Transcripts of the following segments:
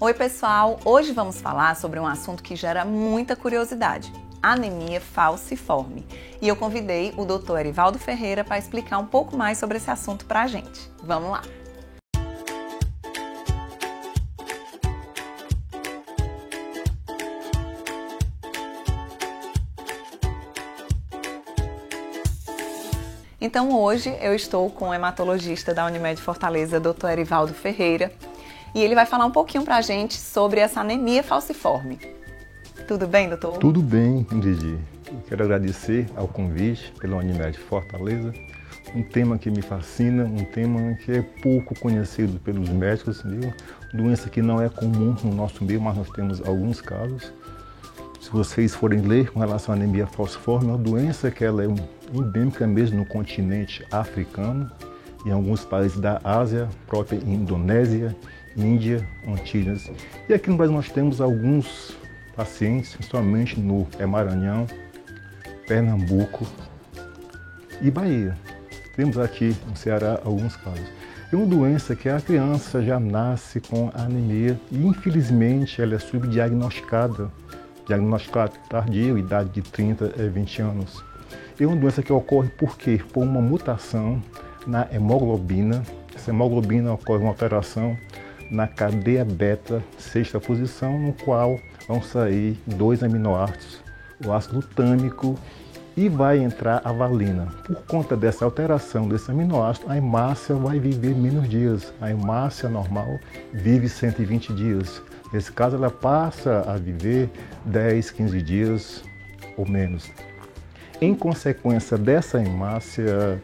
Oi pessoal, hoje vamos falar sobre um assunto que gera muita curiosidade, anemia falciforme. E eu convidei o Dr. Erivaldo Ferreira para explicar um pouco mais sobre esse assunto para a gente. Vamos lá! Então hoje eu estou com o hematologista da Unimed Fortaleza, Dr. Erivaldo Ferreira, e ele vai falar um pouquinho pra gente sobre essa anemia falciforme. Tudo bem, doutor? Tudo bem, Ingrid. Eu quero agradecer ao convite pela Unimed Fortaleza. Um tema que me fascina, um tema que é pouco conhecido pelos médicos, entendeu? Doença que não é comum no nosso meio, mas nós temos alguns casos. Se vocês forem ler com relação à anemia falciforme, é uma doença que ela é endêmica mesmo no continente africano, em alguns países da Ásia, própria Indonésia, Índia, Antilhas. E aqui no Brasil nós temos alguns pacientes, principalmente no Maranhão, Pernambuco e Bahia. Temos aqui no Ceará alguns casos. É uma doença que a criança já nasce com anemia e infelizmente ela é subdiagnosticada. Diagnóstico tardio, idade de 30 a 20 anos. É uma doença que ocorre por quê? Por uma mutação na hemoglobina. Essa hemoglobina ocorre uma alteração na cadeia beta, sexta posição, no qual vão sair 2 aminoácidos, o ácido glutâmico, e vai entrar a valina. Por conta dessa alteração desse aminoácido, a hemácia vai viver menos dias. A hemácia normal vive 120 dias. Nesse caso, ela passa a viver 10, 15 dias ou menos. Em consequência dessa hemácia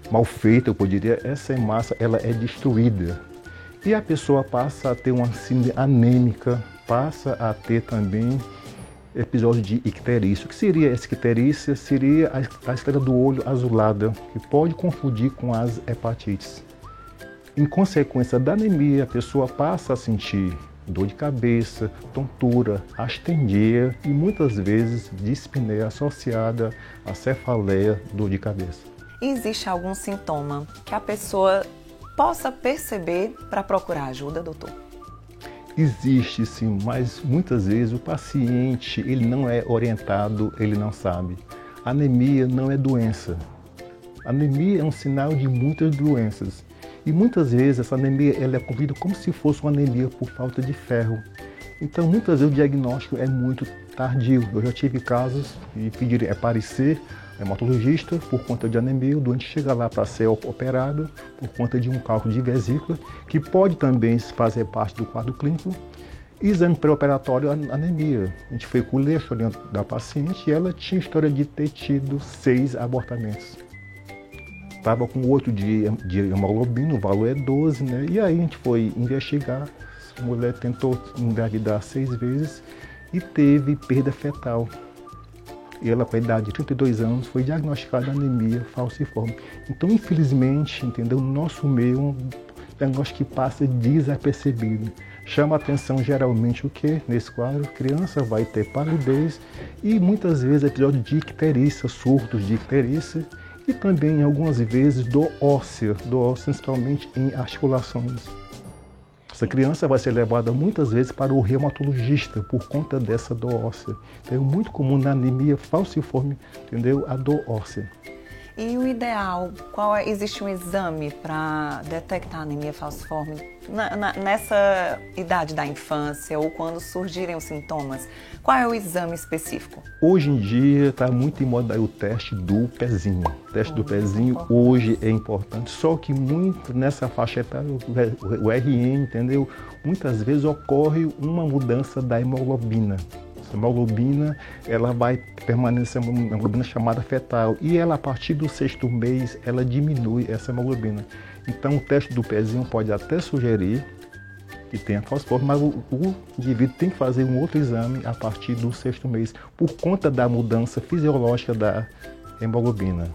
mal feita, eu poderia, essa hemácia ela é destruída. E a pessoa passa a ter uma síndrome anêmica, passa a ter também episódio de icterícia. O que seria essa icterícia? Seria a estrela do olho azulada, que pode confundir com as hepatites. Em consequência da anemia, a pessoa passa a sentir dor de cabeça, tontura, astenia e muitas vezes dispneia associada à cefaleia, dor de cabeça. Existe algum sintoma que a pessoa possa perceber para procurar ajuda, doutor? Existe sim, mas muitas vezes o paciente ele não é orientado, ele não sabe. Anemia não é doença. Anemia é um sinal de muitas doenças. E muitas vezes essa anemia ela é confundida como se fosse uma anemia por falta de ferro. Então muitas vezes o diagnóstico é muito tardio. Eu já tive casos de pedir aparecer hematologista por conta de anemia, o doente chega lá para ser operado por conta de um cálculo de vesícula, que pode também fazer parte do quadro clínico. Exame pré-operatório, anemia. A gente foi colher a história da paciente e ela tinha história de ter tido 6 abortamentos. Estava com 8 de hemoglobina, o valor é 12, né? E aí a gente foi investigar, a mulher tentou engravidar 6 vezes e teve perda fetal. E ela, com a idade de 32 anos, foi diagnosticada anemia falciforme. Então, infelizmente, entendeu? No nosso meio, um diagnóstico que passa desapercebido. Chama a atenção geralmente o quê? Nesse quadro, a criança vai ter palidez e muitas vezes episódio de icterícia, surtos de icterícia e também algumas vezes dor óssea principalmente em articulações. Essa criança vai ser levada muitas vezes para o reumatologista por conta dessa dor óssea. Então, é muito comum na anemia falciforme, entendeu? A dor óssea. E o ideal, existe um exame para detectar anemia falciforme nessa idade da infância ou quando surgirem os sintomas? Qual é o exame específico? Hoje em dia está muito em moda o teste do pezinho. O teste do pezinho hoje é importante, só que muito nessa faixa etária, o RN, entendeu? Muitas vezes ocorre uma mudança da hemoglobina. A hemoglobina ela vai permanecer uma hemoglobina chamada fetal e ela a partir do 6º mês ela diminui essa hemoglobina. Então o teste do pezinho pode até sugerir que tenha falciforme, mas o indivíduo tem que fazer um outro exame a partir do 6º mês por conta da mudança fisiológica da hemoglobina.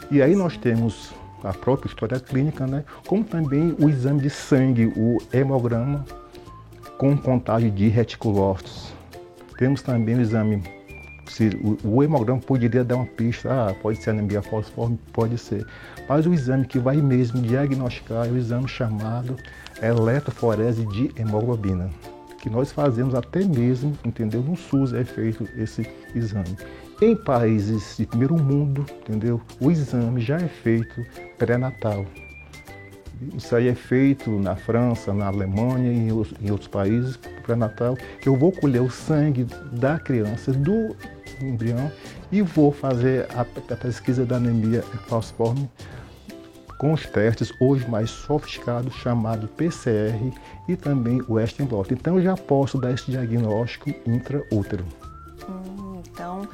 E aí nós temos a própria história clínica, né? Como também o exame de sangue, o hemograma com contagem de reticulócitos. Temos também o exame, o hemograma poderia dar uma pista, pode ser anemia falciforme, pode ser. Mas o exame que vai mesmo diagnosticar é o exame chamado eletroforese de hemoglobina. que nós fazemos até mesmo, entendeu? No SUS é feito esse exame. Em países de primeiro mundo, entendeu? O exame já é feito pré-natal. Isso aí é feito na França, na Alemanha e em outros países pré-natal, que eu vou colher o sangue da criança, do embrião, e vou fazer a pesquisa da anemia falciforme com os testes hoje mais sofisticados, chamado PCR e também o Western blot. Então eu já posso dar esse diagnóstico intraútero. Então,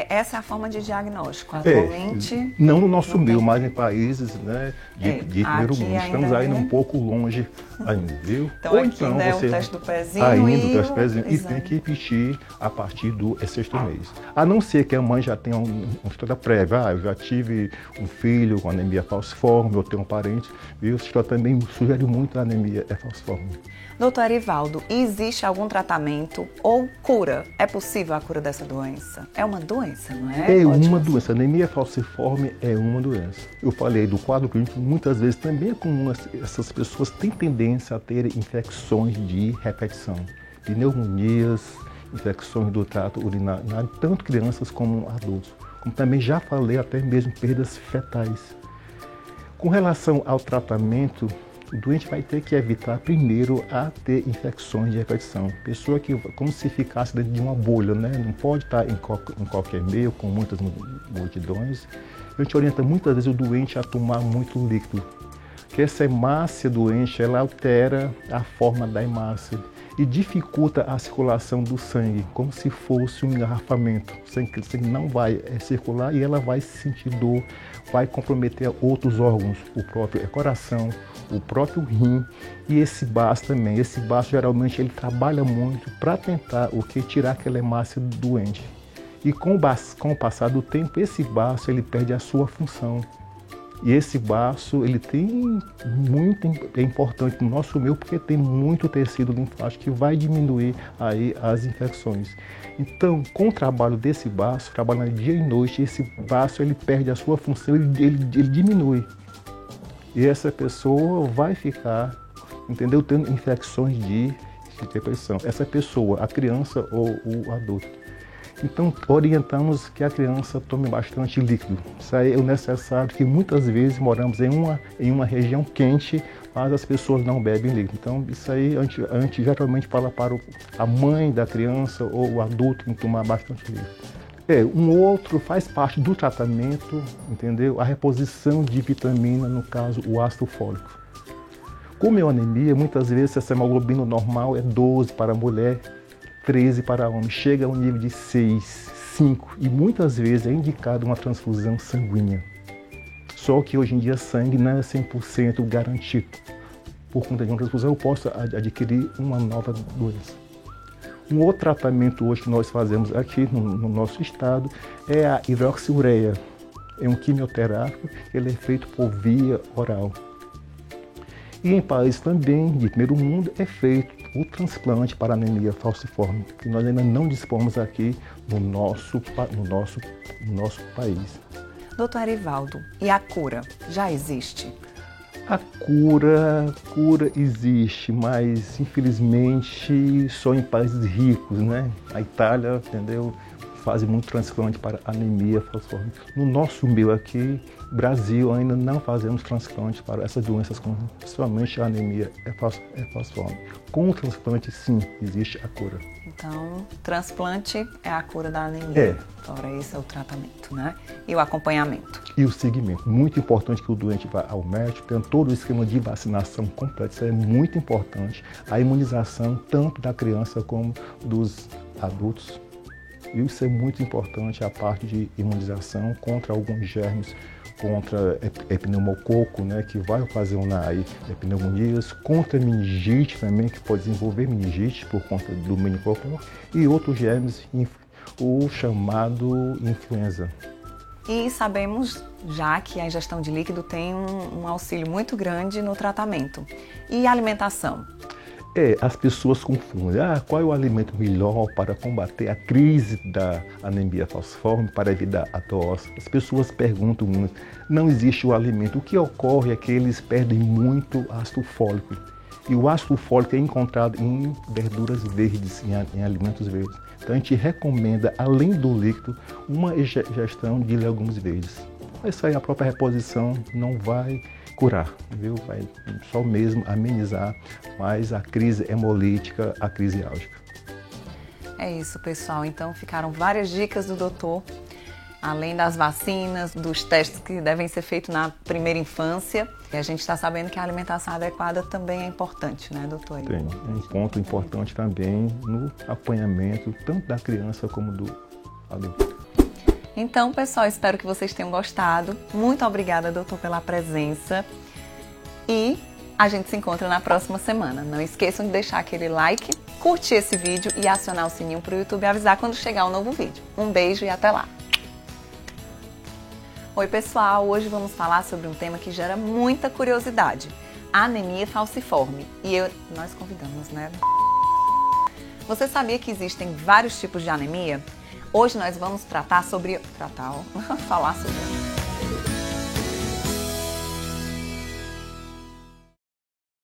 essa é a forma de diagnóstico. Atualmente... não no nosso meio, mas em países, né, de primeiro mundo. Estamos ainda um pouco longe ainda, viu? Então, ou então você é o teste do pezinho e tem que repetir a partir do sexto mês. A não ser que a mãe já tenha uma história prévia. Eu já tive um filho com anemia falciforme, eu tenho um parente, viu? Isso também sugere muito a anemia falciforme. Doutor Arivaldo, existe algum tratamento ou cura? É possível a cura dessa doença? É uma doença, não é? É uma doença. A anemia falciforme é uma doença. Eu falei do quadro clínico, muitas vezes também é comum essas pessoas têm tendência a ter infecções de repetição, pneumonias, infecções do trato urinário, tanto crianças como adultos. Como também já falei, até mesmo perdas fetais. Com relação ao tratamento, o doente vai ter que evitar primeiro a ter infecções de repetição. Pessoa que, como se ficasse dentro de uma bolha, né? Não pode estar em qualquer meio, com muitas multidões. A gente orienta muitas vezes o doente a tomar muito líquido, que essa hemácia doente, ela altera a forma da hemácia e dificulta a circulação do sangue, como se fosse um engarrafamento. O sangue não vai circular e ela vai sentir dor, vai comprometer outros órgãos, o próprio coração, o próprio rim e esse baço também. Esse baço geralmente ele trabalha muito para tentar tirar aquela hemácia doente. E com o passar do tempo, esse baço ele perde a sua função. E esse baço, ele é importante no nosso meio porque tem muito tecido linfático que vai diminuir aí as infecções. Então, com o trabalho desse baço, trabalhando dia e noite, esse baço ele perde a sua função, ele diminui. E essa pessoa vai ficar, entendeu? Tendo infecções de repetição. Essa pessoa, a criança ou o adulto. Então, orientamos que a criança tome bastante líquido. Isso aí é necessário, porque muitas vezes moramos em uma região quente, mas as pessoas não bebem líquido. Então, isso aí a gente geralmente fala para a mãe da criança ou o adulto em tomar bastante líquido. Um outro faz parte do tratamento, entendeu? A reposição de vitamina, no caso, o ácido fólico. Como é anemia, muitas vezes essa hemoglobina normal é 12 para a mulher, 13 para homem, chega ao nível de 6, 5 e muitas vezes é indicado uma transfusão sanguínea. Só que hoje em dia sangue não é 100% garantido. Por conta de uma transfusão eu posso adquirir uma nova doença. Um outro tratamento hoje que nós fazemos aqui no nosso estado é a hidroxiureia. É um quimioterápico, ele é feito por via oral. E em países também de primeiro mundo é feito o transplante para anemia falciforme, que nós ainda não dispomos aqui no nosso país. Doutor Arivaldo, e a cura já existe? A cura existe, mas infelizmente só em países ricos, né? A Itália, entendeu? Fazem muito transplante para anemia falciforme. No nosso meio aqui, Brasil, ainda não fazemos transplante para essas doenças, principalmente a anemia falciforme. Com o transplante, sim, existe a cura. Então, transplante é a cura da anemia. Agora, esse é o tratamento, né? E o acompanhamento. E o seguimento. Muito importante que o doente vá ao médico, tenha todo o esquema de vacinação completo. Isso é muito importante. A imunização, tanto da criança como dos adultos. E isso é muito importante, a parte de imunização contra alguns germes, contra pneumococo, né, que vai ocasionar aí pneumonias, contra meningite também, que pode desenvolver meningite por conta do meningococo, e outros germes, o chamado influenza. E sabemos já que a ingestão de líquido tem um auxílio muito grande no tratamento. E a alimentação? As pessoas confundem. Qual é o alimento melhor para combater a crise da anemia falciforme, para evitar a tosse? As pessoas perguntam muito. Não existe o alimento. O que ocorre é que eles perdem muito ácido fólico. E o ácido fólico é encontrado em verduras verdes, em alimentos verdes. Então a gente recomenda, além do líquido, uma ingestão de legumes verdes. Isso aí, a própria reposição não vai curar, viu? Vai só mesmo amenizar mais a crise hemolítica, a crise álgica. É isso, pessoal. Então ficaram várias dicas do doutor, além das vacinas, dos testes que devem ser feitos na primeira infância. E a gente está sabendo que a alimentação adequada também é importante, né, doutor? Tem um ponto importante também no acompanhamento, tanto da criança como do adulto. Então, pessoal, espero que vocês tenham gostado. Muito obrigada, doutor, pela presença. E a gente se encontra na próxima semana. Não esqueçam de deixar aquele like, curtir esse vídeo e acionar o sininho para o YouTube avisar quando chegar um novo vídeo. Um beijo e até lá! Oi, pessoal! Hoje vamos falar sobre um tema que gera muita curiosidade. A anemia falciforme. E nós convidamos, né? Você sabia que existem vários tipos de anemia? Hoje nós vamos falar sobre